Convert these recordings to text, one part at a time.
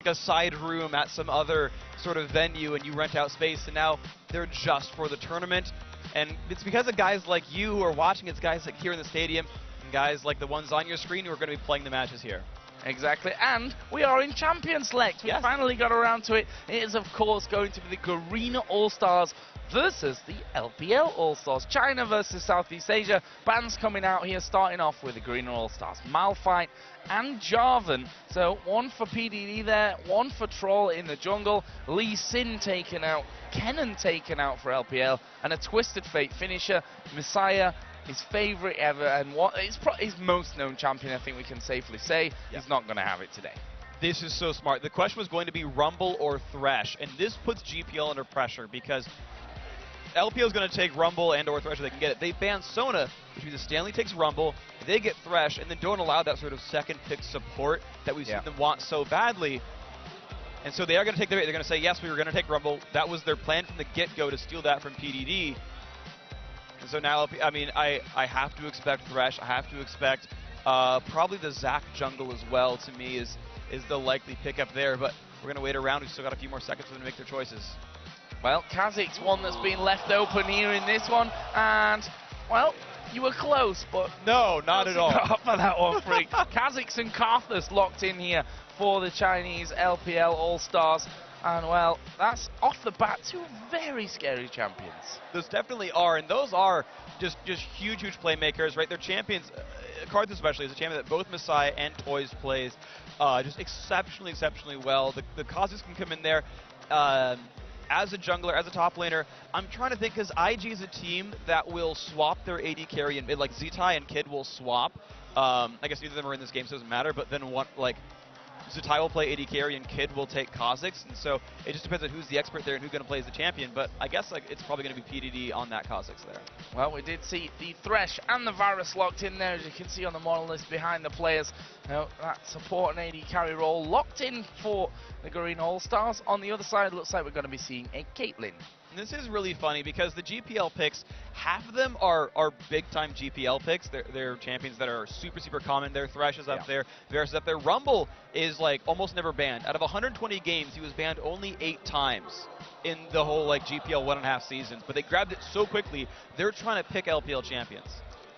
a side room at some other sort of venue and you rent out space, and now they're just for the tournament. And it's because of guys like you who are watching. It's guys like here in the stadium and guys like the ones on your screen who are going to be playing the matches here. Exactly, and we are in Champion Select. We finally got around to it. It is, of course, going to be the Garena All-Stars versus the LPL All-Stars. China versus Southeast Asia. Bans coming out here, starting off with the Garena All-Stars. Malphite and Jarvan. So one for PDD there, one for Troll in the jungle. Lee Sin taken out, Kennen taken out for LPL, and a Twisted Fate finisher, Messiah, his favourite ever, and what his most known champion, I think we can safely say. He's not going to have it today. This is so smart. The question was going to be Rumble or Thresh, and this puts GPL under pressure because LPL is going to take Rumble and or Thresh if they can get it. They ban Sona, which means Stanley takes Rumble, they get Thresh, and then don't allow that sort of second pick support that we've seen them want so badly. And so they are going to take their bait. They're going to say, yes, we were going to take Rumble. That was their plan from the get-go, to steal that from PDD. And so now, I mean, I have to expect Thresh. I have to expect probably the Zac jungle as well, to me, is the likely pickup there. But we're going to wait around. We've still got a few more seconds for them to make their choices. Well, Kha'Zix's one that's been left open here in this one. And, well, you were close, but... No, not at all. For that one, Freak. Kha'Zix and Karthus locked in here for the Chinese LPL All-Stars. And, well, that's off the bat two very scary champions. Those definitely are, and those are just huge, huge playmakers, right? They're champions. Karthus especially is a champion that both Messiah and Toys plays just exceptionally well. The Kha'Zix can come in there as a jungler, as a top laner. I'm trying to think, because IG is a team that will swap their AD carry in mid, like Zitai and Kid will swap. I guess neither of them are in this game, so it doesn't matter, but then one, like, Zitai will play AD carry and Kid will take Kha'Zix, and so it just depends on who's the expert there and who's going to play as the champion, but I guess like it's probably going to be PDD on that Kha'Zix there. Well, we did see the Thresh and the Varus locked in there, as you can see on the model list behind the players. Now, that support and AD carry role locked in for the Garena All-Stars. On the other side, it looks like we're going to be seeing a Caitlyn. And this is really funny because the GPL picks, half of them are big-time GPL picks. They're champions that are super common. Their Thresh is up there, Varus is up there. Rumble is like almost never banned. Out of 120 games, he was banned only 8 times in the whole like GPL 1.5 seasons. But they grabbed it so quickly, they're trying to pick LPL champions.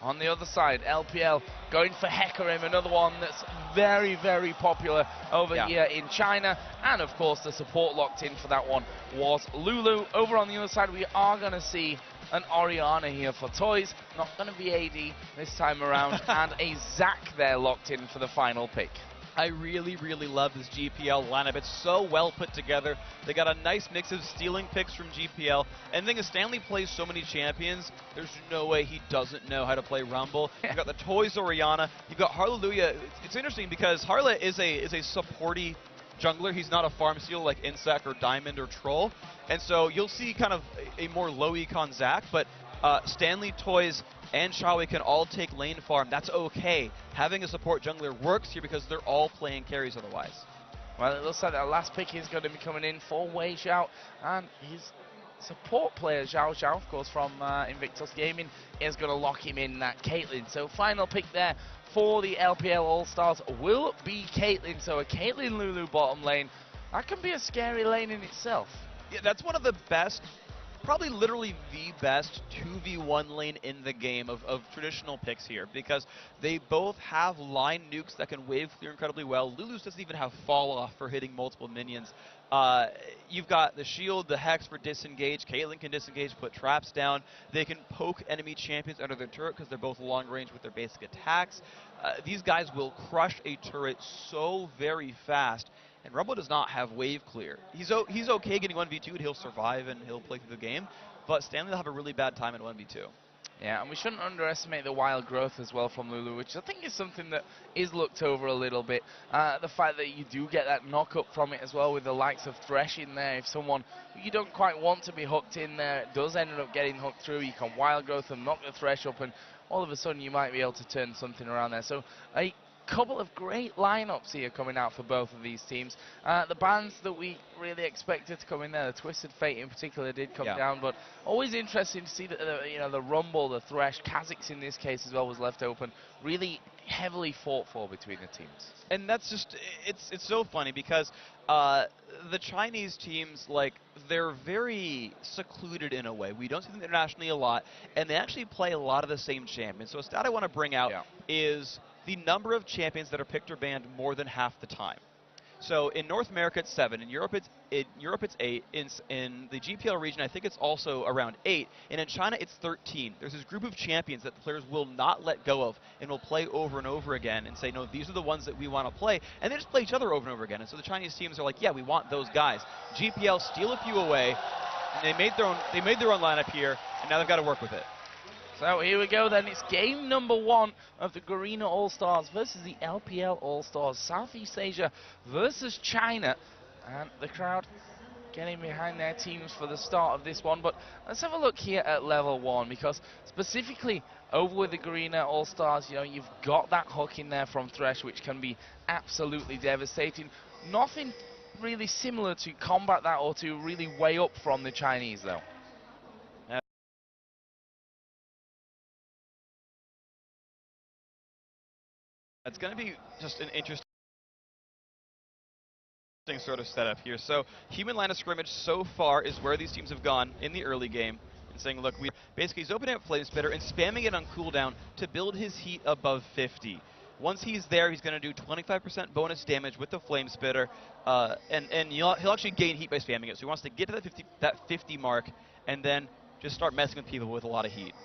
On the other side, LPL going for Hecarim, another one that's very popular over here in China. And of course, the support locked in for that one was Lulu. Over on the other side, we are going to see an Orianna here for Toys. Not going to be AD this time around. And a Zac there locked in for the final pick. I really love this GPL lineup. It's so well put together. They got a nice mix of stealing picks from GPL. And the thing is, Stanley plays so many champions, there's no way he doesn't know how to play Rumble. You've got the Toys Orianna. You've got Hallelujah. It's interesting because Harla is a supporty jungler. He's not a farm steal like Insec or Diamond or Troll. And so you'll see kind of a more low econ Zac, but Stanley, Toys, and Shawi can all take lane farm. That's okay. Having a support jungler works here because they're all playing carries otherwise. Well, it looks like that last pick is going to be coming in for Wei Xiao, and his support player, Zhao Zhao, of course, from Invictus Gaming, is going to lock him in that Caitlyn. So final pick there for the LPL All-Stars will be Caitlyn. So a Caitlyn Lulu bottom lane. That can be a scary lane in itself. Yeah, that's one of the best, probably literally the best 2v1 lane in the game of traditional picks here, because they both have line nukes that can wave clear incredibly well. Lulu's doesn't even have fall off for hitting multiple minions. You've got the shield, the hex for disengage. Caitlyn can disengage, put traps down. They can poke enemy champions under their turret because they're both long range with their basic attacks. These guys will crush a turret so very fast. And Rumble does not have wave clear. He's okay getting 1v2 and he'll survive and he'll play through the game, but Stanley will have a really bad time in 1v2. Yeah, and we shouldn't underestimate the wild growth as well from Lulu, which I think is something that is looked over a little bit. The fact that you do get that knock-up from it as well with the likes of Thresh in there. If someone you don't quite want to be hooked in there does end up getting hooked through, you can wild growth and knock the Thresh up, and all of a sudden you might be able to turn something around there. So couple of great lineups here coming out for both of these teams. The bands that we really expected to come in there, the Twisted Fate in particular, did come down, but always interesting to see that the Rumble, the Thresh, Kha'Zix in this case as well was left open. Really heavily fought for between the teams. And that's just, it's so funny because the Chinese teams, like, they're very secluded in a way. We don't see them internationally a lot, and they actually play a lot of the same champions. So a stat I want to bring out is the number of champions that are picked or banned more than half the time. So in North America it's 7, in Europe it's 8, in the GPL region I think it's also around 8, and in China it's 13. There's this group of champions that the players will not let go of and will play over and over again and say, no, these are the ones that we want to play, and they just play each other over and over again. And so the Chinese teams are like, yeah, we want those guys. GPL steal a few away, and they made their own lineup here, and now they've got to work with it. So here we go then, it's game number 1 of the Garena All-Stars versus the LPL All-Stars, Southeast Asia versus China, and the crowd getting behind their teams for the start of this one. But let's have a look here at level 1, because specifically over with the Garena All-Stars, you've got that hook in there from Thresh, which can be absolutely devastating. Nothing really similar to combat that or to really weigh up from the Chinese though. It's going to be just an interesting sort of setup here. So human line of scrimmage so far is where these teams have gone in the early game and saying, look, basically he's opening up Flame Spitter and spamming it on cooldown to build his heat above 50. Once he's there, he's going to do 25% bonus damage with the Flame Spitter, and he'll actually gain heat by spamming it. So he wants to get to that 50 mark and then just start messing with people with a lot of heat.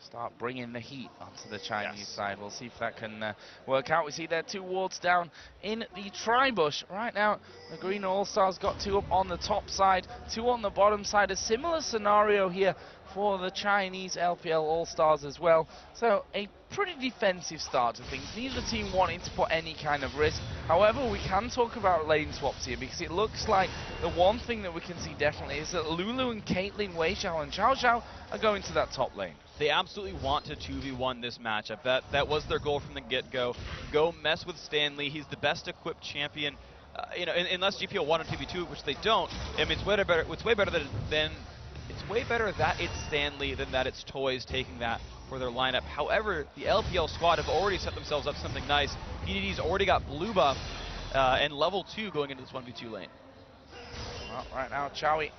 Start bringing the heat onto the Chinese side. We'll see if that can work out. We see there 2 wards down in the tri-bush. Right now, the Green All-Stars got 2 up on the top side, 2 on the bottom side. A similar scenario here for the Chinese LPL All-Stars as well. So a pretty defensive start to things. Neither team wanting to put any kind of risk. However, we can talk about lane swaps here, because it looks like the one thing that we can see definitely is that Lulu and Caitlyn, Wei Xiao and Xiao Xiao are going to that top lane. They absolutely want to 2v1 this matchup. That was their goal from the get-go. Go mess with Stanley. He's the best equipped champion. Unless GPL 1 and 2v2, which they don't. I mean, it's way better that it's Stanley than that it's Toys taking that for their lineup. However, the LPL squad have already set themselves up something nice. PDD's already got blue buff and level 2 going into this 1v2 lane. Well, right now, Chowie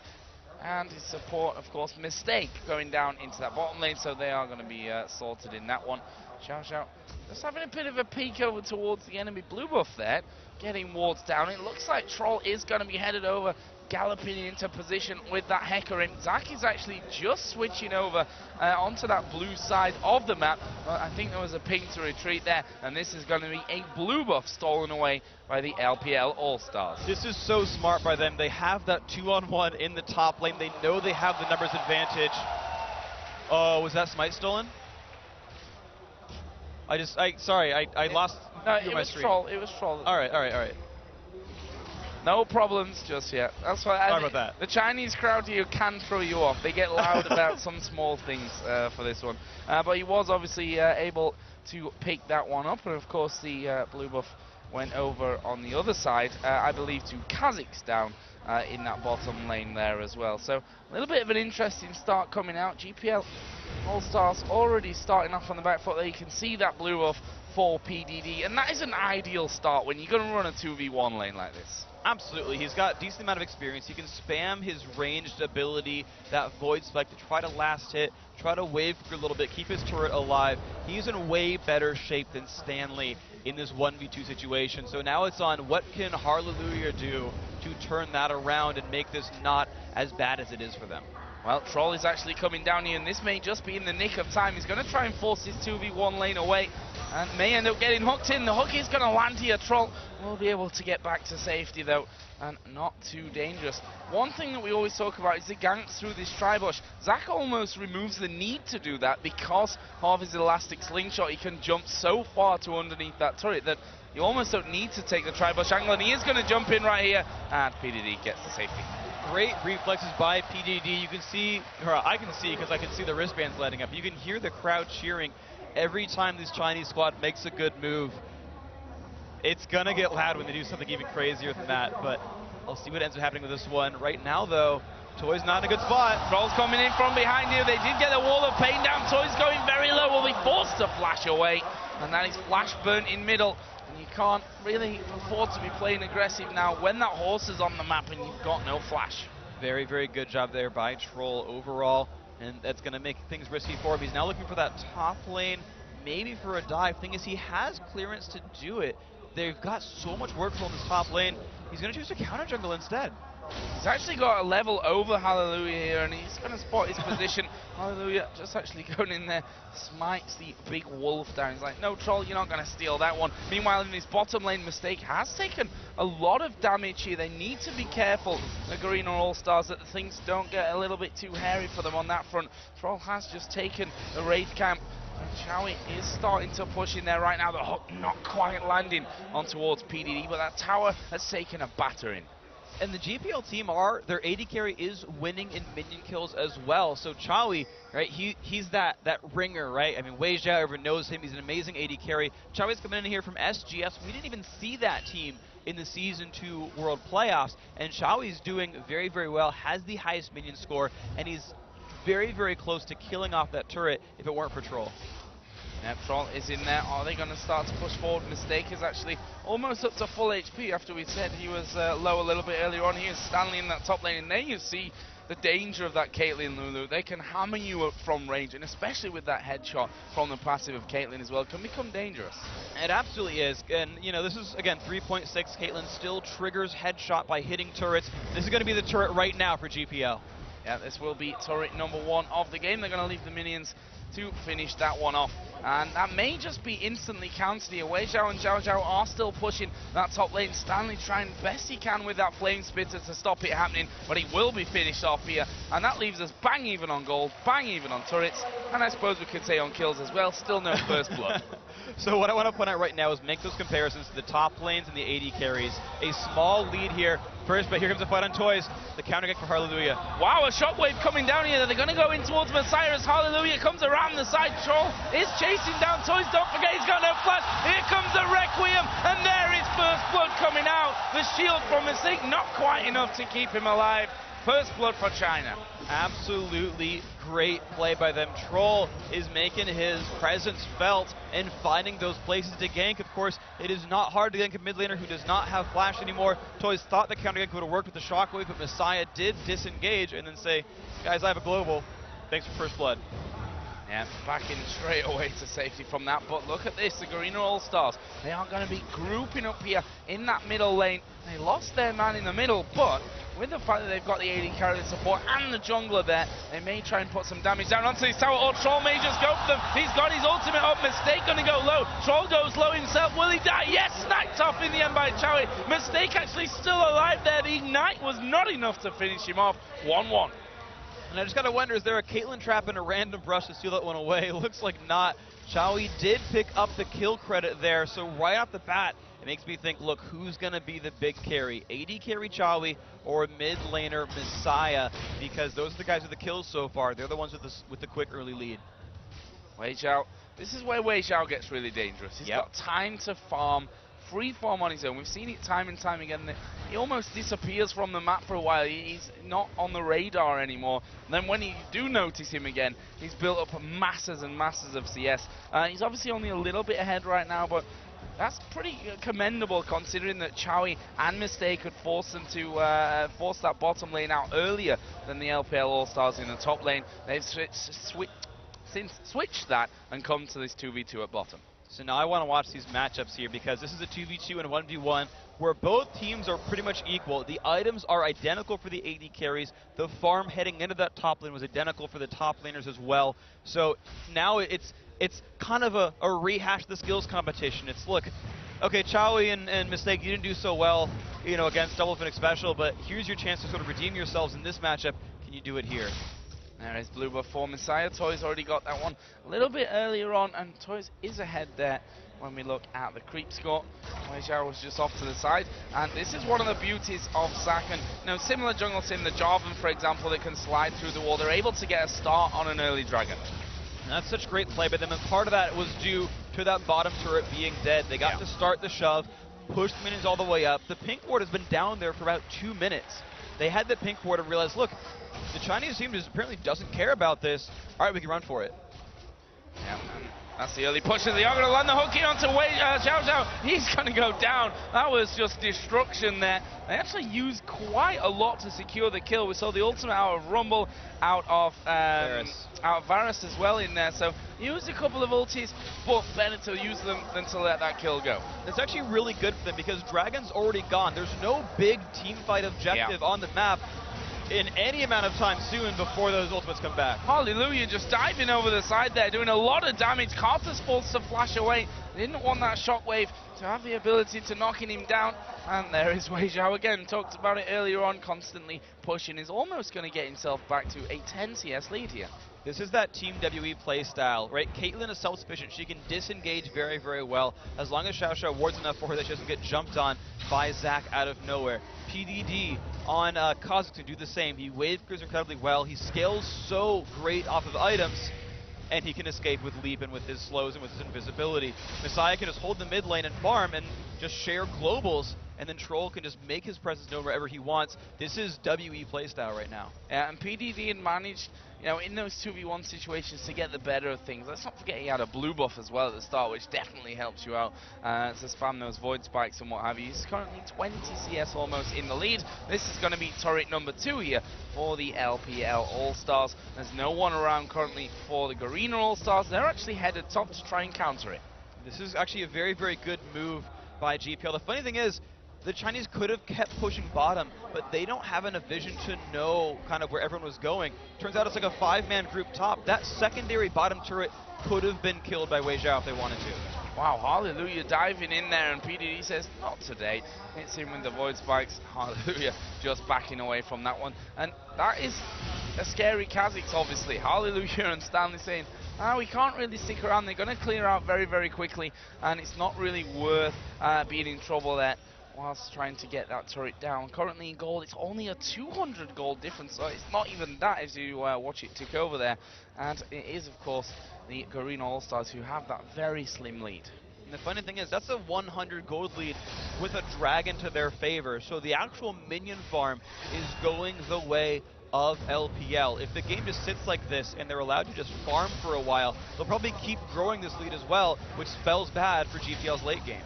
and his support, of course, Mistake going down into that bottom lane, so they are going to be sorted in that one. Xiao Xiao just having a bit of a peek over towards the enemy blue buff there, getting wards down. It looks like Troll is going to be headed over, galloping into position with that Hecarim. Zach is actually just switching over onto that blue side of the map. I think there was a ping to retreat there, and this is going to be a blue buff stolen away by the LPL All-Stars. This is so smart by them. They have that 2-on-1 in the top lane. They know they have the numbers advantage. Oh, was that Smite stolen? Sorry, I lost no, it was Troll. It was Troll. All right. No problems just yet. That's why. Sorry about that. The Chinese crowd here can throw you off. They get loud about some small things for this one. But he was obviously able to pick that one up, and of course the blue buff went over on the other side, I believe to Kha'Zix down in that bottom lane there as well. So a little bit of an interesting start coming out. GPL All-Stars already starting off on the back foot there. You can see that blue buff for PDD, and that is an ideal start when you're going to run a 2v1 lane like this. Absolutely. He's got a decent amount of experience. He can spam his ranged ability, that Void Spike, to try to last hit, try to wave for a little bit, keep his turret alive. He's in way better shape than Stanley in this 1v2 situation. So now it's on what can Hallelujah do to turn that around and make this not as bad as it is for them. Well, Troll is actually coming down here, and this may just be in the nick of time. He's going to try and force his 2v1 lane away, and may end up getting hooked in. The hook is going to land here. Troll will be able to get back to safety, though, and not too dangerous. One thing that we always talk about is the ganks through this tri-bush. Zach almost removes the need to do that because of his elastic slingshot. He can jump so far to underneath that turret that you almost don't need to take the tri-bush angle, and he is going to jump in right here, and PDD gets the safety. Great reflexes by PDD. You can see, or I can see because I can see the wristbands lighting up. You can hear the crowd cheering every time this Chinese squad makes a good move. It's going to get loud when they do something even crazier than that, but I'll see what ends up happening with this one. Right now, though, Toy's not in a good spot. Trolls coming in from behind here. They did get a wall of pain down. Toy's going very low. Will be forced to flash away. And that is flash burnt in middle. And you can't really afford to be playing aggressive now when that horse is on the map and you've got no flash. Very, very good job there by Troll overall. And that's going to make things risky for him. He's now looking for that top lane, maybe for a dive. Thing is, he has clearance to do it. They've got so much work for him in this top lane. He's going to choose to counter jungle instead. He's actually got a level over Hallelujah here, and he's going to spot his position. Hallelujah just actually going in there, smites the big wolf down. He's like, no, Troll, you're not going to steal that one. Meanwhile, in his bottom lane, Mistake has taken a lot of damage here. They need to be careful, the Garena All-Stars, that things don't get a little bit too hairy for them on that front. Troll has just taken the Wraith camp. And Chowie is starting to push in there right now. The hook not quite landing on towards PDD, but that tower has taken a battering. And the GPL team their AD carry is winning in minion kills as well. So Chowie, right, he's that ringer, right? I mean, Wei Zhao, everyone knows him. He's an amazing AD carry. Chowie's coming in here from SGS. We didn't even see that team in the Season 2 World Playoffs. And Chowie's doing very, very well, has the highest minion score, and he's very, very close to killing off that turret if it weren't for Troll. Yep, Troll is in there. Are they going to start to push forward? Mistake is actually almost up to full HP after we said he was low a little bit earlier on. He is Stanley in that top lane, and there you see the danger of that Caitlyn Lulu. They can hammer you up from range, and especially with that headshot from the passive of Caitlyn as well, can become dangerous. It absolutely is, and you know, this is, again, 3.6. Caitlyn still triggers headshot by hitting turrets. This is going to be the turret right now for GPL. Yeah, this will be turret number 1 of the game. They're going to leave the minions to finish that one off. And that may just be instantly countered here. Wei Zhao and Zhao Zhao are still pushing that top lane. Stanley trying best he can with that flame spitter to stop it happening, but he will be finished off here. And that leaves us bang even on gold, bang even on turrets, and I suppose we could say on kills as well. Still no first blood. So what I want to point out right now is make those comparisons to the top lanes and the AD carries. A small lead here first, but here comes a fight on Toys. The counter kick for Hallelujah. Wow, a shockwave coming down here. They're going to go in towards Messiah as Hallelujah comes around the side. Troll is chasing down Toys. Don't forget, he's got no flash. Here comes the Requiem, and there is first blood coming out. The shield from Mistake, not quite enough to keep him alive. First blood for China. Absolutely great play by them. Troll is making his presence felt and finding those places to gank. Of course, it is not hard to gank a mid laner who does not have flash anymore. Toys thought the counter gank would have worked with the shockwave, but Messiah did disengage and then say, guys, I have a global. Thanks for first blood. Yeah, backing straight away to safety from that. But look at this, the Garena All-Stars. They are going to be grouping up here in that middle lane. They lost their man in the middle, but with the fact that they've got the AD carry support and the jungler there, they may try and put some damage down onto this tower, or Troll may just go for them. He's got his ultimate up. Mistake going to go low. Troll goes low himself. Will he die? Yes, sniped off in the end by Chowie. Mistake actually still alive there. The ignite was not enough to finish him off. 1-1. And I just got to wonder, is there a Caitlyn trap and a random brush to steal that one away? It looks like not. Chowie did pick up the kill credit there, so right off the bat, it makes me think, look, who's going to be the big carry? AD carry Chowie or mid laner Messiah? Because those are the guys with the kills so far. They're the ones with the quick early lead. Wei Zhao. This is where Wei Zhao gets really dangerous. He's got time to farm, free farm on his own. We've seen it time and time again. He almost disappears from the map for a while. He's not on the radar anymore. And then when you do notice him again, he's built up masses and masses of CS. He's obviously only a little bit ahead right now, but that's pretty commendable considering that Chowie and Mistake could force them to force that bottom lane out earlier than the LPL All-Stars in the top lane. They've switched that and come to this 2v2 at bottom. So now I want to watch these matchups here because this is a 2v2 and a 1v1 where both teams are pretty much equal. The items are identical for the AD carries. The farm heading into that top lane was identical for the top laners as well. So now it's kind of a rehash of the skills competition. It's, look, okay, Chowie and Mistake, you didn't do so well, you know, against Double Fennec Special, but here's your chance to sort of redeem yourselves in this matchup. Can you do it here? There is blue buff for Messiah. Toys already got that one a little bit earlier on, and Toys is ahead there when we look at the creep score. Wei Zhao was just off to the side, and this is one of the beauties of Zaken. You know, similar jungle sim, the Jarvan, for example, that can slide through the wall. They're able to get a start on an early dragon. And that's such great play by them, and part of that was due to that bottom turret being dead. They got to start the shove. pushed minions all the way up. The pink ward has been down there for about 2 minutes. They had the pink ward and realized, look, the Chinese team just apparently doesn't care about this. All right, we can run for it. Yeah, that's the early push. They are going to land the hook in onto Xiao Xiao. He's going to go down. That was just destruction there. They actually used quite a lot to secure the kill. We saw the ultimate out of Rumble, out of Varus as well in there. So used a couple of ultis, but better to use them than to let that kill go. It's actually really good for them because Dragon's already gone. There's no big team fight objective on the map in any amount of time soon before those ultimates come back. Hallelujah, just diving over the side there, doing a lot of damage. Carter's forced to flash away. They didn't want that shockwave to have the ability to knocking him down. And there is Wei Xiao again. Talked about it earlier on, constantly pushing. Is almost going to get himself back to a 10 CS lead here. This is that Team WE play style, right? Caitlyn is self-sufficient. She can disengage very, very well. As long as Xiao Xiao wards enough for her that she doesn't get jumped on by Zac out of nowhere. PDD on Kha'Zix to do the same. He wave clears incredibly well. He scales so great off of items, and he can escape with leap and with his slows and with his invisibility. Messiah can just hold the mid lane and farm and just share globals, and then Troll can just make his presence known wherever he wants. This is WE playstyle right now. Yeah, and PDD had managed, you know, in those 2v1 situations to get the better of things. Let's not forget he had a blue buff as well at the start, which definitely helps you out to spam those void spikes and what have you. He's currently 20 CS almost in the lead. This is going to be turret number 2 here for the LPL All-Stars. There's no one around currently for the Garena All-Stars. They're actually headed top to try and counter it. This is actually a very, very good move by GPL. The funny thing is, the Chinese could have kept pushing bottom, but they don't have enough vision to know kind of where everyone was going. Turns out it's like a 5-man group top. That secondary bottom turret could have been killed by Wei Xiao if they wanted to. Wow, Hallelujah diving in there, and PDD says, not today. Hits him with the void spikes. Hallelujah just backing away from that one. And that is a scary Kha'Zix, obviously. Hallelujah and Stanley saying, we can't really stick around. They're going to clear out very, very quickly, and it's not really worth being in trouble there whilst trying to get that turret down. Currently in gold, it's only a 200 gold difference, so it's not even that as you watch it tick over there. And it is, of course, the Garena All-Stars who have that very slim lead. And the funny thing is, that's a 100 gold lead with a dragon to their favor, so the actual minion farm is going the way of LPL. If the game just sits like this and they're allowed to just farm for a while, they'll probably keep growing this lead as well, which spells bad for GPL's late game.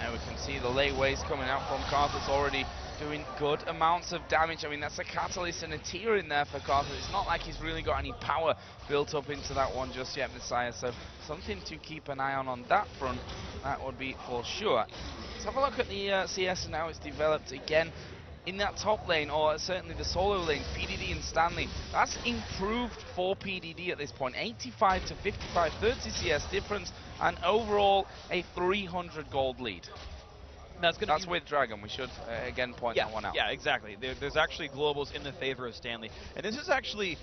And we can see the late waves coming out from Carter. It's already doing good amounts of damage. I mean, that's a catalyst and a tier in there for Carter. It's not like he's really got any power built up into that one just yet, Messiah. So something to keep an eye on that front. That would be for sure. Let's have a look at the CS and how it's developed again. In that top lane, or certainly the solo lane, PDD and Stanley, that's improved for PDD at this point. 85 to 55, 30 CS difference, and overall a 300 gold lead. That's with Dragon. We should again point that one out. Yeah, exactly. There's actually globals in the favor of Stanley, and this is actually.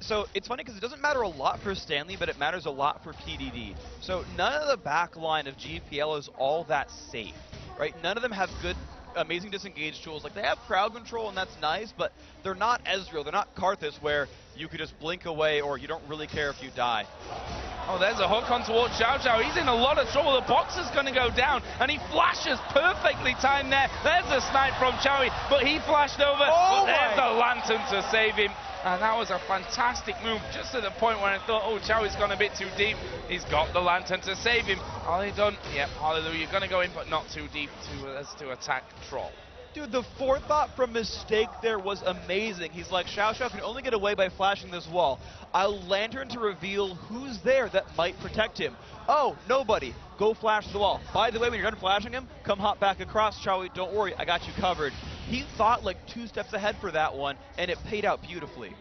So it's funny because it doesn't matter a lot for Stanley, but it matters a lot for PDD. So none of the back line of GPL is all that safe, right? None of them have good, amazing disengage tools. Like, they have crowd control, and that's nice, but they're not Ezreal. They're not Karthus, where you could just blink away or you don't really care if you die. Oh, there's a hook on towards Xiao Xiao. He's in a lot of trouble. The box is going to go down, and he flashes perfectly timed there. There's a snipe from Chowie, but he flashed over. But there's the lantern to save him. And that was a fantastic move, just at the point where I thought, oh, Chowie's gone a bit too deep. He's got the lantern to save him. Are they done? Yep, Hallelujah. Going to go in, but not too deep to attack Troll. Dude, the forethought from Mistake there was amazing. He's like, Xiao Xiao can only get away by flashing this wall. I'll lantern to reveal who's there that might protect him. Oh, nobody. Go flash the wall. By the way, when you're done flashing him, come hop back across, Chowie. Don't worry, I got you covered. He thought like 2 steps ahead for that one, and it paid out beautifully.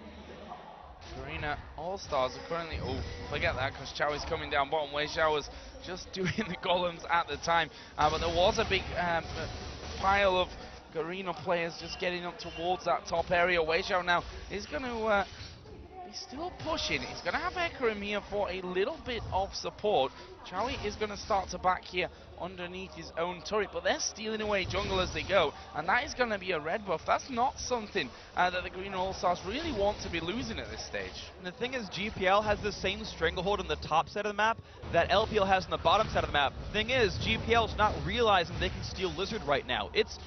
Garena All-Stars are currently... Oh, forget that, because Chowie's coming down bottom. Wei Xiao was just doing the golems at the time. But there was a big pile of Garena players just getting up towards that top area. Wei Xiao now is going to be He's still pushing. He's going to have Hecarim here for a little bit of support. Chowie is going to start to back here underneath his own turret, but they're stealing away jungle as they go, and that is going to be a red buff. That's not something that the Green All-Stars really want to be losing at this stage. And the thing is, GPL has the same stranglehold on the top side of the map that LPL has on the bottom side of the map. The thing is, GPL's not realizing they can steal Lizard right now. It's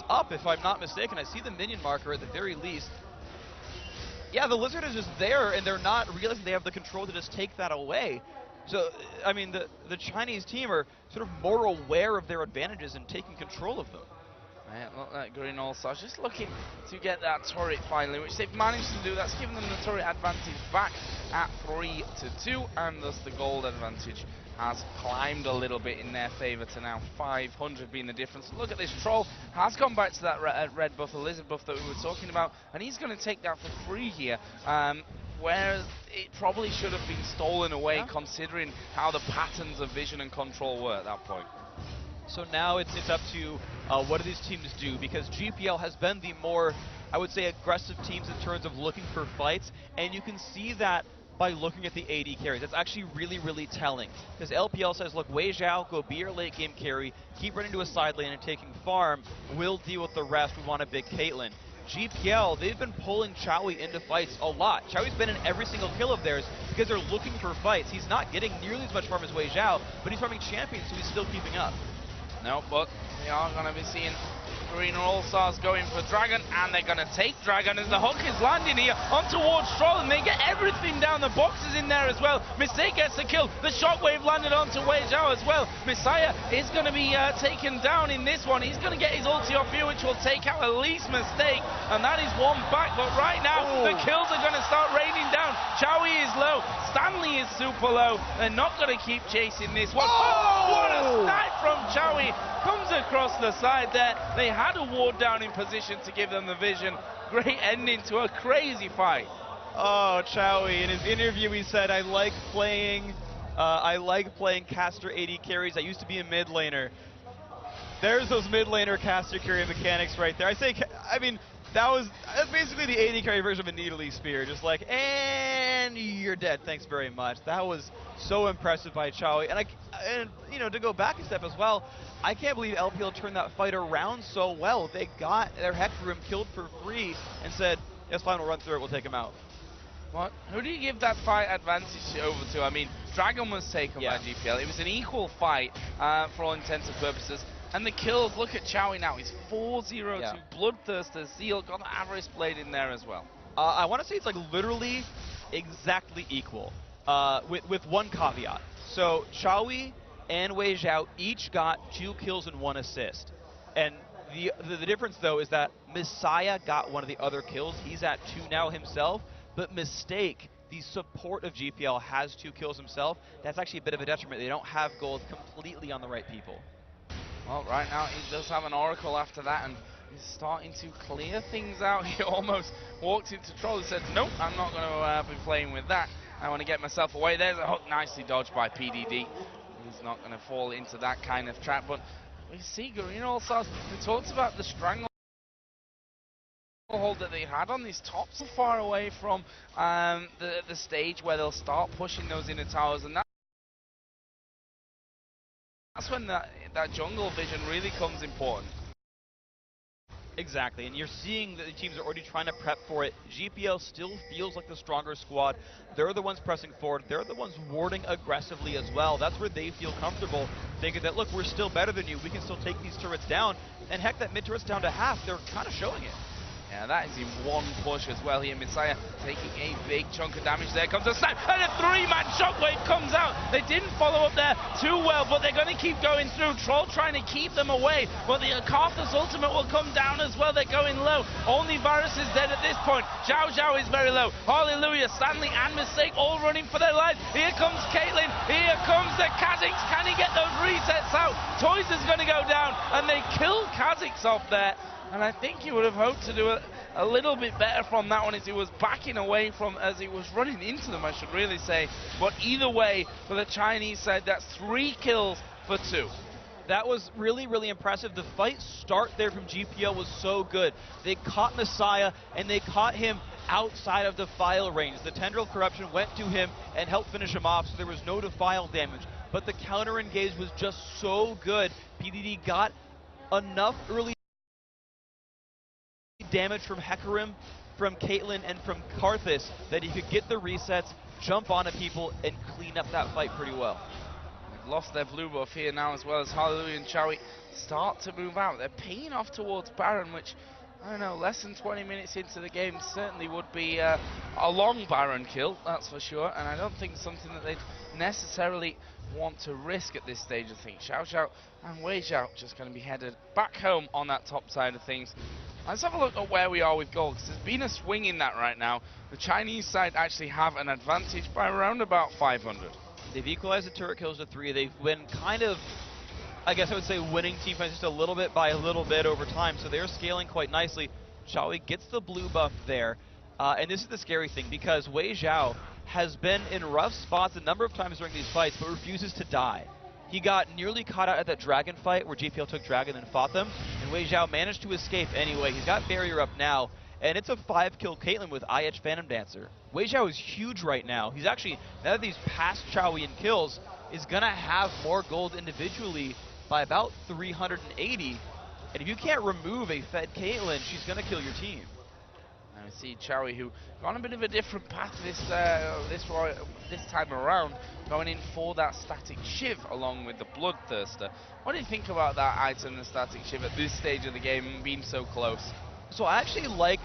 up, if I'm not mistaken. I see the minion marker at the very least. Yeah, the Lizard is just there, and they're not realizing they have the control to just take that away. So, I mean, the Chinese team are sort of more aware of their advantages and taking control of them. Yeah, look at Green All-Stars just looking to get that turret finally, which they've managed to do. That's given them the turret advantage back at 3-2, and thus the gold advantage has climbed a little bit in their favor to now 500 being the difference. Look at this, Troll has gone back to that red buff, the lizard buff that we were talking about, and he's going to take that for free here. Whereas it probably should have been stolen away, considering how the patterns of vision and control were at that point. So now it's up to what do these teams do, because GPL has been the more, I would say, aggressive teams in terms of looking for fights, and you can see that by looking at the AD carries. That's actually really, really telling, because LPL says, look, Wei Zhao, go be your late game carry, keep running to a side lane and taking farm, we'll deal with the rest, we want a big Caitlyn. GPL, they've been pulling Chowie into fights a lot. Chowie's been in every single kill of theirs because they're looking for fights. He's not getting nearly as much farm as Wei Zhao, but he's farming champions, so he's still keeping up. No, but we are going to be seeing Green All-Stars going for Dragon, and they're going to take Dragon as the hook is landing here on towards Stroll, and they get everything down. The boxes in there as well. Mistake gets the kill. The shockwave landed onto Wei Zhao as well. Messiah is going to be taken down in this one. He's going to get his ulti off here, which will take out at least Mistake, and that is one back. But right now, the kills are going to start raining down. Chowie is low. Stanley is super low. They're not going to keep chasing this one. Oh, what a snipe from Chowie. Comes across the side there. They had a ward down in position to give them the vision. Great ending to a crazy fight. Oh, Chowie, in his interview he said, I like playing caster AD carries. I used to be a mid laner. There's those mid laner caster carry mechanics right there. I mean, that's basically the AD carry version of a Needly Spear. Just like, and you're dead, thanks very much. That was so impressive by Chowie. And you know, to go back a step as well, I can't believe LPL turned that fight around so well. They got their Hecarim killed for free and said, it's fine, we'll run through it, we'll take him out. What? Who do you give that fight advantage over to? I mean, Dragon was taken by GPL. It was an equal fight for all intents and purposes. And the kills, look at Chowie now. He's 4-0-2, Bloodthirster, Zeal, got the Avarice Blade in there as well. I want to say it's like literally exactly equal, with one caveat. So Chowie and Wei Zhao each got 2 kills and 1 assist. And the difference, though, is that Messiah got one of the other kills. He's at 2 now himself. But Mistake, the support of GPL, has 2 kills himself. That's actually a bit of a detriment. They don't have gold completely on the right people. Well, right now he does have an Oracle after that, and he's starting to clear things out. He almost walked into Troll and said, nope, I'm not going to be playing with that. I want to get myself away. There's a hook, nicely dodged by PDD. He's not going to fall into that kind of trap, but we see Green All-Stars. We talked about the stranglehold that they had on these tops, so far away from the stage where they'll start pushing those inner towers, and that's when that jungle vision really comes important. Exactly, and you're seeing that the teams are already trying to prep for it. GPL still feels like the stronger squad. They're the ones pressing forward. They're the ones warding aggressively as well. That's where they feel comfortable, thinking that, look, we're still better than you. We can still take these turrets down. And heck, that mid turret's down to half. They're kind of showing it. Yeah, that is in one push as well here. Messiah taking a big chunk of damage. There comes a snipe, and a 3-man shockwave comes out. They didn't follow up there too well, but they're going to keep going through. Troll trying to keep them away, but the Karthus ultimate will come down as well. They're going low. Only Varus is dead at this point. Zhao Zhao is very low. Hallelujah. Stanley and Mistake all running for their lives. Here comes Caitlyn. Here comes the Kha'Zix. Can he get those resets out? Toys is going to go down, and they kill Kha'Zix off there. And I think he would have hoped to do a little bit better from that one as he was backing away from, as he was running into them, I should really say. But either way, for the Chinese side, that's 3 kills for 2. That was really, really impressive. The fight start there from GPL was so good. They caught Messiah, and they caught him outside of defile range. The Tendril Corruption went to him and helped finish him off, so there was no defile damage. But the counter engage was just so good. PDD got enough early damage from Hecarim, from Caitlyn, and from Karthus that he could get the resets, jump onto people, and clean up that fight pretty well. They've lost their blue buff here now, as well as Hallelujah and Chowie start to move out. They're paying off towards Baron, which, I don't know, less than 20 minutes into the game certainly would be a long Baron kill, that's for sure, and I don't think something that they'd necessarily want to risk at this stage. I think Xiao Xiao and Wei Xiao just going to be headed back home on that top side of things. Let's have a look at where we are with gold, because there's been a swing in that right now. The Chinese side actually have an advantage by around about 500. They've equalized the turret kills to 3. They've been kind of, I guess I would say, winning team fights just a little bit by a little bit over time, so they're scaling quite nicely. Chowie gets the blue buff there, and this is the scary thing, because Wei Xiao has been in rough spots a number of times during these fights, but refuses to die. He got nearly caught out at that Dragon fight where GPL took Dragon and fought them, and Wei Xiao managed to escape anyway. He's got barrier up now, and it's a 5-kill Caitlyn with IH Phantom Dancer. Wei Xiao is huge right now. He's actually, now that he's past Chowie in kills, is going to have more gold individually by about 380. And if you can't remove a fed Caitlyn, she's going to kill your team. And we see Chowie, who gone a bit of a different path this time around, going in for that static shiv along with the Bloodthirster. What do you think about that item, the static shiv, at this stage of the game being so close? So I actually like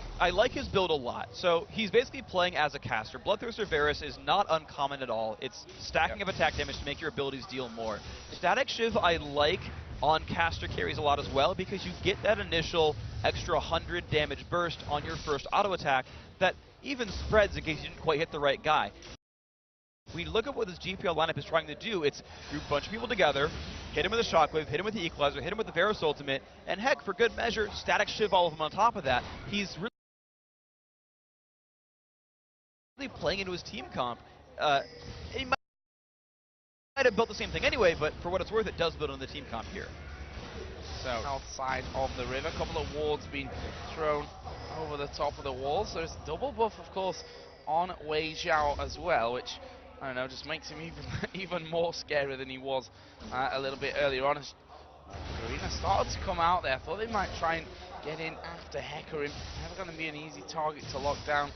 his build a lot. So he's basically playing as a caster. Bloodthirster Varus is not uncommon at all. It's stacking up attack damage to make your abilities deal more. Static Shiv I like on caster carries a lot as well, because you get that initial extra 100 damage burst on your first auto attack that even spreads in case you didn't quite hit the right guy. We look at what this GPL lineup is trying to do. It's group a bunch of people together, hit him with a Shockwave, hit him with the Equalizer, hit him with the Varus ultimate, and heck, for good measure, static shiv all of them on top of that. He's really playing into his team comp. He might have built the same thing anyway, but for what it's worth, it does build on the team comp here. So outside of the river, a couple of wards being thrown over the top of the wall. So there's double buff, of course, on Wei Xiao as well, which, I don't know, just makes him even more scary than he was a little bit earlier on. Garena started to come out there. I thought they might try and get in after Hecarim. Never going to be an easy target to lock down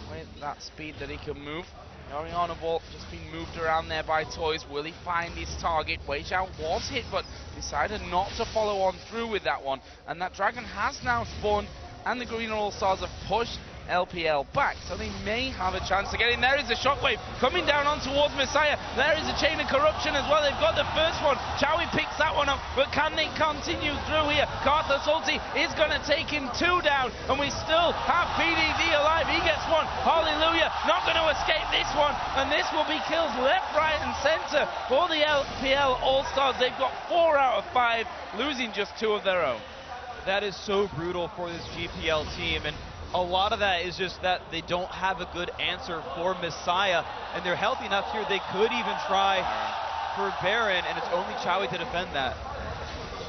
with that speed that he can move. Oriana Ball just being moved around there by Toys. Will he find his target? Wei Xiao was hit, but decided not to follow on through with that one. And that Dragon has now spawned, and the Green All-Stars have pushed LPL back, so they may have a chance to get in. There is a Shockwave coming down on towards Messiah. There is a Chain of Corruption as well. They've got the first one. Chowie picks that one up, but can they continue through here? Karthus ulti is going to take him 2 down, and we still have PDD alive. He gets one. Hallelujah, not going to escape this one, and this will be kills left, right, and center for the LPL All-Stars. They've got 4 out of 5, losing just 2 of their own. That is so brutal for this GPL team, and a lot of that is just that they don't have a good answer for Messiah, and they're healthy enough here they could even try for Baron, and it's only Chowie to defend that.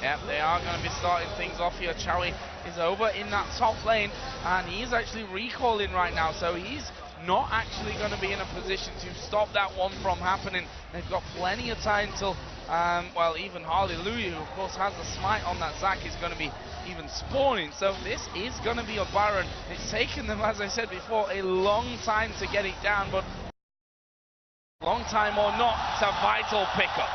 Yeah, they are going to be starting things off here. Chowie is over in that top lane, and he's actually recalling right now, so he's not actually going to be in a position to stop that one from happening. They've got plenty of time till, well, even Hallelujah, who of course has the smite on that Zac, is going to be even spawning. So this is going to be a Baron. It's taken them, as I said before, a long time to get it down, but long time or not, it's a vital pickup.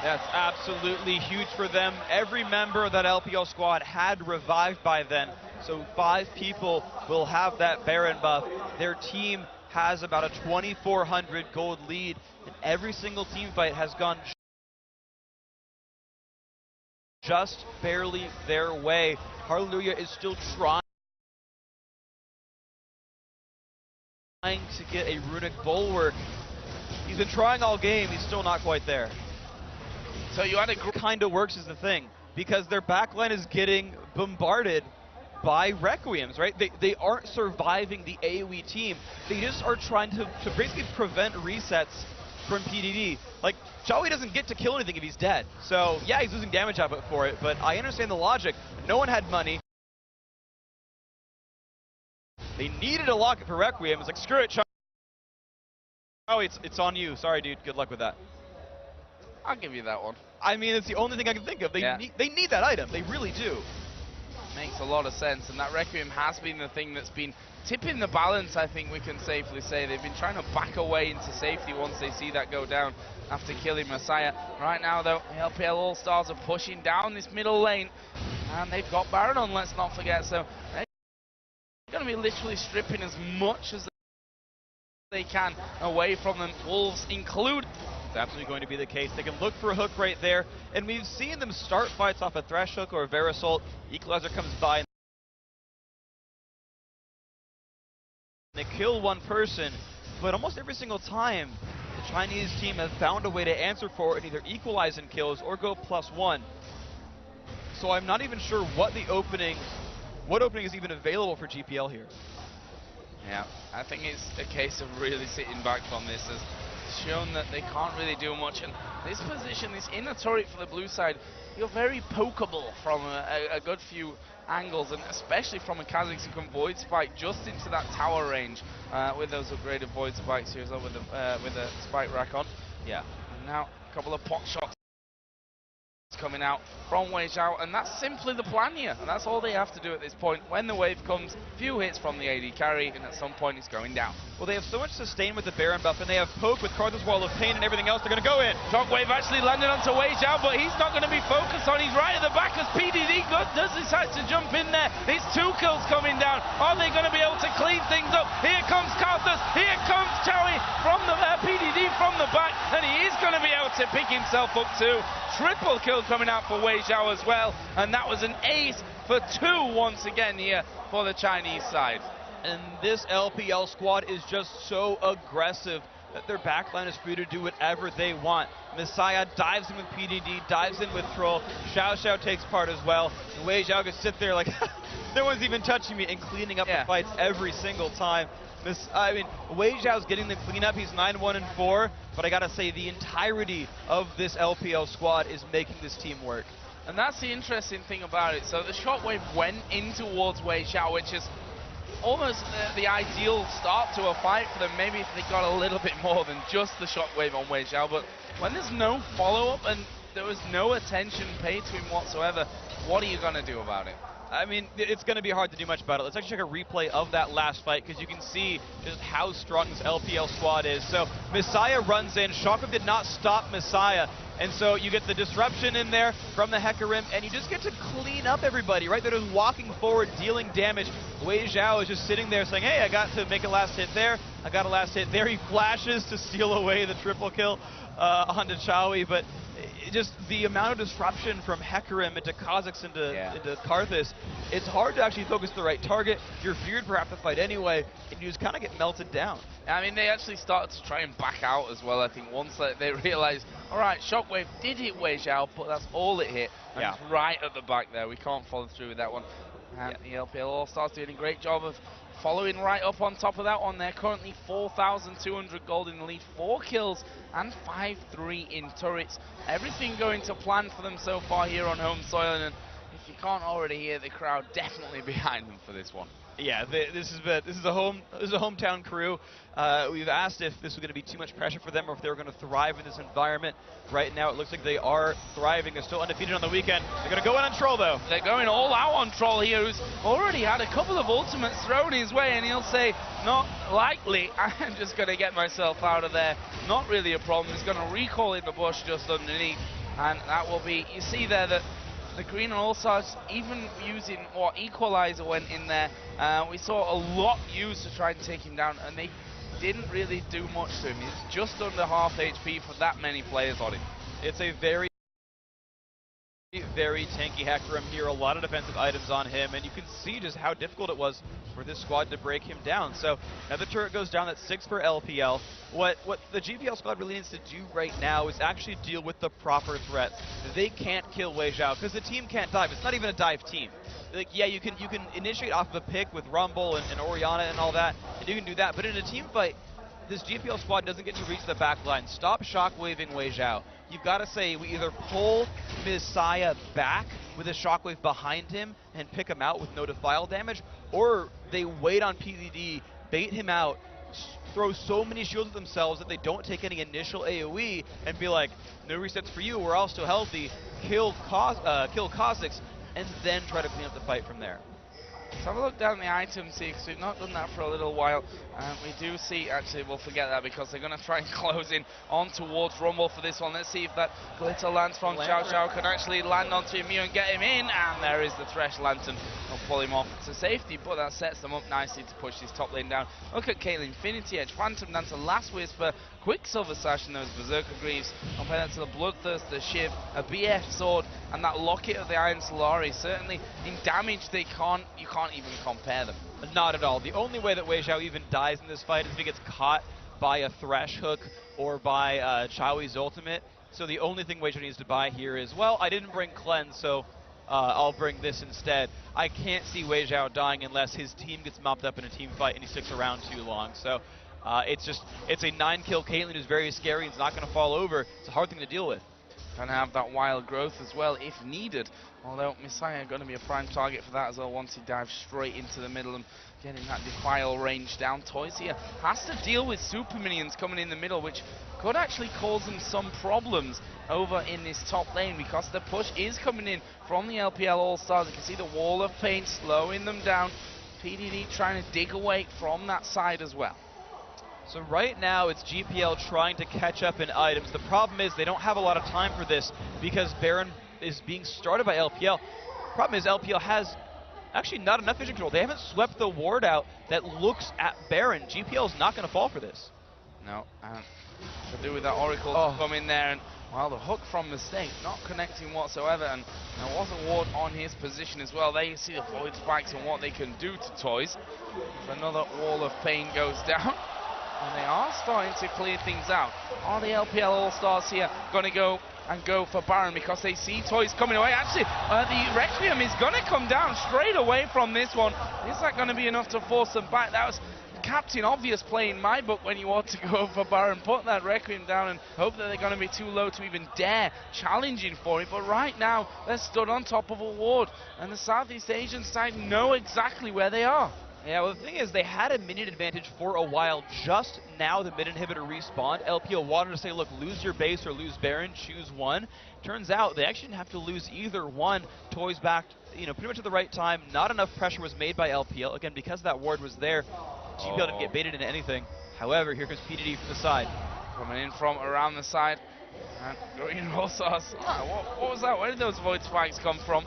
That's absolutely huge for them. Every member of that LPL squad had revived by then, so 5 people will have that Baron buff. Their team has about a 2,400 gold lead, and every single team fight has gone just barely their way. Hallelujah is still trying to get a runic bulwark. He's been trying all game, he's still not quite there. So you had a kind of works is the thing, because their backline is getting bombarded by Requiems, right? They aren't surviving the AoE team. They just are trying to basically prevent resets from PDD. Like, Chawi doesn't get to kill anything if he's dead. So, yeah, he's losing damage output for it, but I understand the logic. No one had money. They needed a locket for Requiem. It's like, screw it, Chawi, it's on you. Sorry, dude. Good luck with that. I'll give you that one. I mean, it's the only thing I can think of. They need that item. They really do. Makes a lot of sense, and that Requiem has been the thing that's been tipping the balance, I think we can safely say. They've been trying to back away into safety once they see that go down after killing Messiah. Right now, though, LPL All-Stars are pushing down this middle lane, and they've got Baron on, let's not forget, so they're going to be literally stripping as much as they can away from them, Wolves included. It's absolutely going to be the case. They can look for a hook right there, and we've seen them start fights off a Thresh hook or a Verisalt. Equalizer comes by, and they kill one person, but almost every single time, the Chinese team has found a way to answer for it and either equalize in kills or go +1. So I'm not even sure what opening is even available for GPL here. Yeah, I think it's a case of really sitting back from this, as shown that they can't really do much, and this position, this inner turret for the blue side, you're very pokeable from a good few angles, and especially from a Kha'Zix who can void spike just into that tower range with those upgraded void spikes here as well, with the spike rack on. Yeah. And now a couple of pot shots coming out from Wei Xiao, and that's simply the plan here, and that's all they have to do at this point. When the wave comes, few hits from the AD carry, and at some point it's going down. Well, they have so much sustain with the Baron buff, and they have poke with Karthus Wall of Pain and everything else. They're going to go in. Shockwave actually landed onto Wei Xiao, but he's not going to be focused on. He's right at the back as PDD does decide to jump in there. It's 2 kills coming down. Are they going to be able to clean things up? Here comes Karthus. Here comes Chawi from the PDD from the back, and he is going to be able to pick himself up too. Triple kill coming out for Wei Xiao as well, and that was an ace for 2 once again here for the Chinese side. And this LPL squad is just so aggressive that their backline is free to do whatever they want. Messiah dives in with PDD, dives in with Troll. Xiao Xiao takes part as well. And Wei Xiao can sit there like, no one's even touching me, and cleaning up the fights every single time. I mean, Wei Xiao's getting the cleanup. He's 9-1-4, but I gotta say the entirety of this LPL squad is making this team work. And that's the interesting thing about it. So the shockwave went in towards Wei Xiao, which is almost the ideal start to a fight for them. Maybe if they got a little bit more than just the shockwave on Wei Xiao, but when there's no follow-up and there was no attention paid to him whatsoever, what are you gonna do about it? I mean, it's going to be hard to do much about it. Let's actually check a replay of that last fight, because you can see just how strong this LPL squad is. So Messiah runs in. Shockwave did not stop Messiah. And so you get the disruption in there from the Hecarim, and you just get to clean up everybody, right? They're just walking forward, dealing damage. Wei Xiao is just sitting there saying, hey, I got to make a last hit there. I got a last hit there. He flashes to steal away the triple kill onto Chawi, but just the amount of disruption from Hecarim into Kha'Zix into Karthus, it's hard to actually focus the right target. You're feared for half the fight anyway, and you just kind of get melted down. I mean, they actually started to try and back out as well, I think, once they realized, all right, Shockwave did hit Wei Xiao, but that's all it hit. And it's right at the back there. We can't follow through with that one. And the LPL All-Stars doing a great job of following right up on top of that one. They're currently 4,200 gold in the lead, 4 kills and 5-3 in turrets. Everything going to plan for them so far here on home soil, and if you can't already hear the crowd definitely behind them for this one. Yeah, this is a hometown crew. We've asked if this was going to be too much pressure for them or if they were going to thrive in this environment. Right now, it looks like they are thriving. They're still undefeated on the weekend. They're going to go in on Troll, though. They're going all out on Troll here, who's already had a couple of ultimates thrown his way, and he'll say, not likely. I'm just going to get myself out of there. Not really a problem. He's going to recall in the bush just underneath, and that will be, you see there that the Green All-Stars even using what Equalizer went in there. We saw a lot used to try and take him down, and they didn't really do much to him. He's just under half HP for that many players on him. It's a very tanky Hecarim here, a lot of defensive items on him, and you can see just how difficult it was for this squad to break him down. So now the turret goes down, that's 6 for LPL. What the GPL squad really needs to do right now is actually deal with the proper threats. They can't kill Wei Xiao because the team can't dive. It's not even a dive team. Like, yeah, you can initiate off of a pick with Rumble and Orianna and all that, and you can do that, but in a team fight, this GPL squad doesn't get to reach the back line, stop shockwaving Wei Zhao. You've got to say we either pull Messiah back with a shockwave behind him and pick him out with no defile damage, or they wait on PDD, bait him out, throw so many shields at themselves that they don't take any initial AoE and be like, no resets for you, we're all still healthy, kill Kha'Zix, and then try to clean up the fight from there. Let's have a look down the items here, because we've not done that for a little while. We do see, actually, we'll forget that because they're going to try and close in on towards Rumble for this one. Let's see if that glitter lands from Xiao Xiao can actually land onto Emu and get him in. And there is the Thresh Lantern. They'll pull him off to safety, but that sets them up nicely to push this top lane down. Look at Caitlyn, Infinity Edge, Phantom Dancer, Last Whisper, Quicksilver Sash, and those Berserker Greaves. Compare that to the Bloodthirst, the Shiv, a BF Sword, and that Locket of the Iron Solari. Certainly, in damage, you can't even compare them. Not at all. The only way that Wei Zhao even dies in this fight is if he gets caught by a Thresh hook or by Chaoi's ultimate. So the only thing Wei Zhao needs to buy here is, well, I didn't bring Cleanse, so I'll bring this instead. I can't see Wei Zhao dying unless his team gets mopped up in a team fight and he sticks around too long. So it's a 9-kill Caitlyn who's very scary and is not going to fall over. It's a hard thing to deal with. Going to have that wild growth as well if needed, although Messiah going to be a prime target for that as well once he dives straight into the middle and getting that defile range down. Toys here has to deal with super minions coming in the middle, which could actually cause them some problems over in this top lane because the push is coming in from the LPL All-Stars. You can see the wall of pain slowing them down. PDD trying to dig away from that side as well. So right now it's GPL trying to catch up in items. The problem is they don't have a lot of time for this because Baron is being started by LPL. Problem is LPL has actually not enough vision control. They haven't swept the ward out that looks at Baron. GPL is not going to fall for this. No, to do with that Oracle to come in there, and well, the hook from Mistake not connecting whatsoever, and there was a ward on his position as well. There you see the Void Spikes and what they can do to Toys. Another wall of pain goes down. And they are starting to clear things out. Are the LPL All-Stars here going to go for Baron because they see Toys coming away? Actually, the Requiem is going to come down straight away from this one. Is that going to be enough to force them back? That was Captain Obvious play in my book when you want to go for Baron. Put that Requiem down and hope that they're going to be too low to even dare challenging for it. But right now, they're stood on top of a ward. And the Southeast Asian side know exactly where they are. Yeah, well, the thing is, they had a minion advantage for a while. Just now, the mid inhibitor respawned. LPL wanted to say, look, lose your base or lose Baron, choose one. Turns out they actually didn't have to lose either one. Toys back, pretty much at the right time. Not enough pressure was made by LPL. Again, because that ward was there, GPL didn't get baited into anything. However, here comes PDD from the side. Coming in from around the side. And Green All-Stars. What was that? Where did those Void Spikes come from?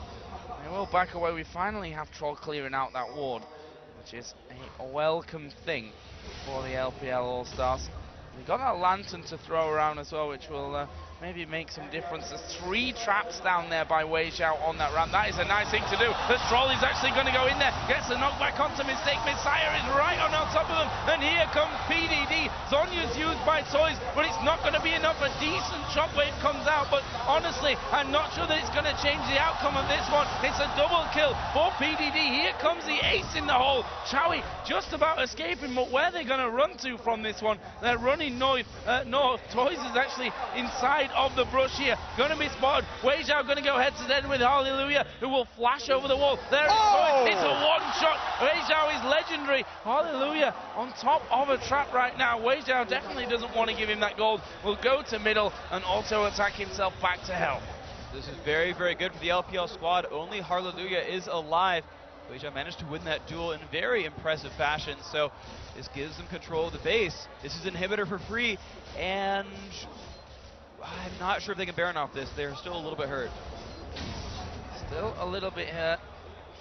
They will back away. We finally have Troll clearing out that ward, which is a welcome thing for the LPL All-Stars. We've got that Lantern to throw around as well, which will maybe make some difference. There's 3 traps down there by Wei Zhao on that ramp. That is a nice thing to do. The Troll is actually going to go in there, gets the knockback onto Mistake. Messiah is right on top of them, and here comes PDD. Zonya's used by Toys, but it's not going to be enough. A decent shockwave comes out, but honestly, I'm not sure that it's going to change the outcome of this one. It's a double kill for PDD. Here comes the ace in the hole. Chaui just about escaping, but where they're going to run to from this one? They're running north. Toys is actually inside of the brush here. Going to be spotted. Wei Zhao going to go head to head with Hallelujah, who will flash over the wall. There it's a one-shot. Wei Zhao is legendary. Hallelujah on top of a trap right now. Wei Zhao definitely doesn't want to give him that gold. Will go to middle and auto attack himself back to hell. This is very, very good for the LPL squad. Only Hallelujah is alive. Wei Zhao managed to win that duel in very impressive fashion, so this gives them control of the base. This is inhibitor for free, and I'm not sure if they can Baron off this. They're still a little bit hurt. Still a little bit hurt.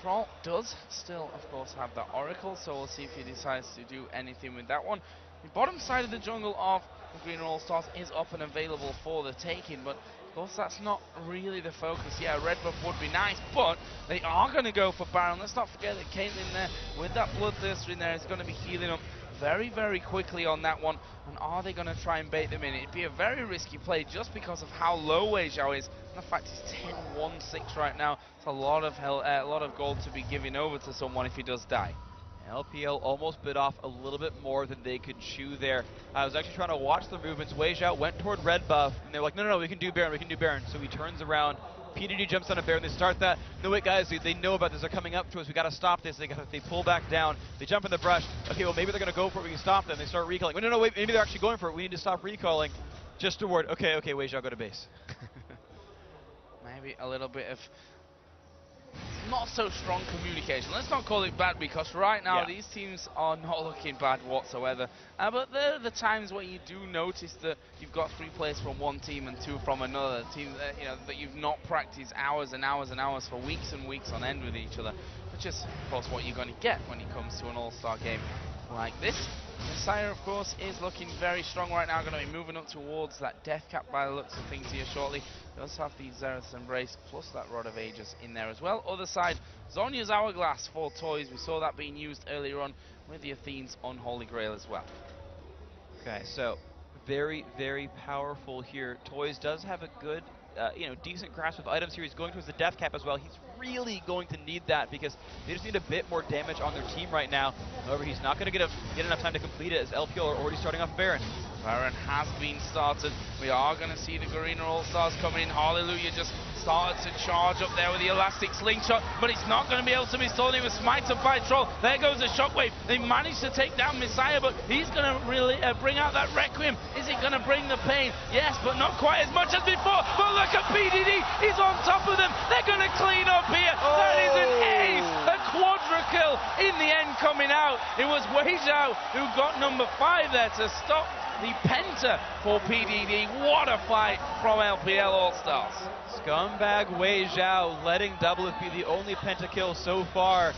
Troll does still, of course, have the Oracle, so we'll see if he decides to do anything with that one. The bottom side of the jungle of the Green All-Stars is up and available for the taking, but of course that's not really the focus. Yeah, red buff would be nice, but they are going to go for Baron. Let's not forget that Caitlyn there, with that Bloodthirster in there, is going to be healing up very, very quickly on that one. And are they going to try and bait them in? It'd be a very risky play just because of how low Wei Zhao is. And the fact he's 10-1-6 right now. It's a lot of gold to be giving over to someone if he does die. LPL almost bit off a little bit more than they could chew there. I was actually trying to watch the movements. Wei Zhao went toward red buff, and they're like, no, we can do Baron, we can do Baron. So he turns around, PDD jumps on a Baron, they start that. No, wait, guys, they know about this, they're coming up to us, we gotta stop this. They pull back down, they jump in the brush. Okay, well, maybe they're gonna go for it, we can stop them. They start recalling. No, wait, maybe they're actually going for it, we need to stop recalling. Just a word, okay, Wei Zhao, go to base. Maybe a little bit of not so strong communication. Let's not call it bad, because right now these teams are not looking bad whatsoever. But there are the times where you do notice that you've got 3 players from one team and 2 from another team that, that you've not practiced hours and hours and hours for weeks and weeks on end with each other, which is of course what you're going to get when it comes to an all-star game like this. Messiah, of course, is looking very strong right now, going to be moving up towards that death cap by the looks of things here shortly. Does have the Xerath's Embrace plus that Rod of Ages in there as well. Other side, Zhonya's Hourglass for Toys. We saw that being used earlier on with the Athene's Unholy Grail as well. Okay, so very, very powerful here. Toys does have a good, decent grasp of items here. He's going towards the death cap as well. He's really going to need that because they just need a bit more damage on their team right now. However, he's not going to get enough time to complete it as LPL are already starting off Baron. Baron has been started. We are going to see the Garena All-Stars coming in. Hallelujah just started to charge up there with the elastic slingshot, but it's not going to be able to be stolen. He was smited by Troll. There goes the shockwave. They managed to take down Messiah, but he's going to really bring out that Requiem. Is it going to bring the pain? Yes, but not quite as much as before. But look at PDD. He's on top of them. They're going to clean up here. Oh. That is an ace. A quadra kill in the end coming out. It was Wei Zhao who got number 5 there to stop the penta for PDD. What a fight from LPL All-Stars. Scumbag Wei Zhao letting Doublelift be the only pentakill so far.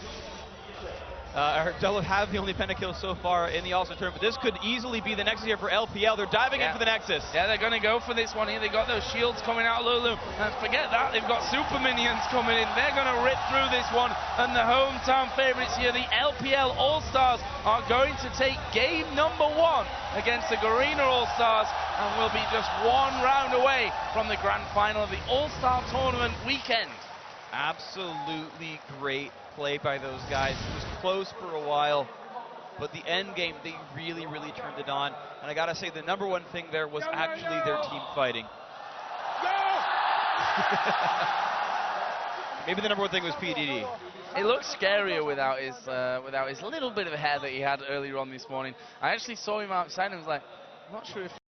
Doublelift have the only pentakill so far in the All-Star tournament, but this could easily be the Nexus here for LPL. They're diving in for the Nexus. Yeah, they're going to go for this one here. They got those shields coming out, Lulu. And forget that, they've got super minions coming in. They're going to rip through this one. And the hometown favorites here, the LPL All-Stars, are going to take game number 1 against the Garena All-Stars, and will be just 1 round away from the grand final of the All-Star Tournament weekend. Absolutely great play by those guys. It was close for a while, but the end game, they really, really turned it on. And I gotta say, the number 1 thing there was actually their team fighting. Maybe the number 1 thing was PDD. It looks scarier without his little bit of hair that he had earlier on this morning. I actually saw him outside and was like, I'm not sure if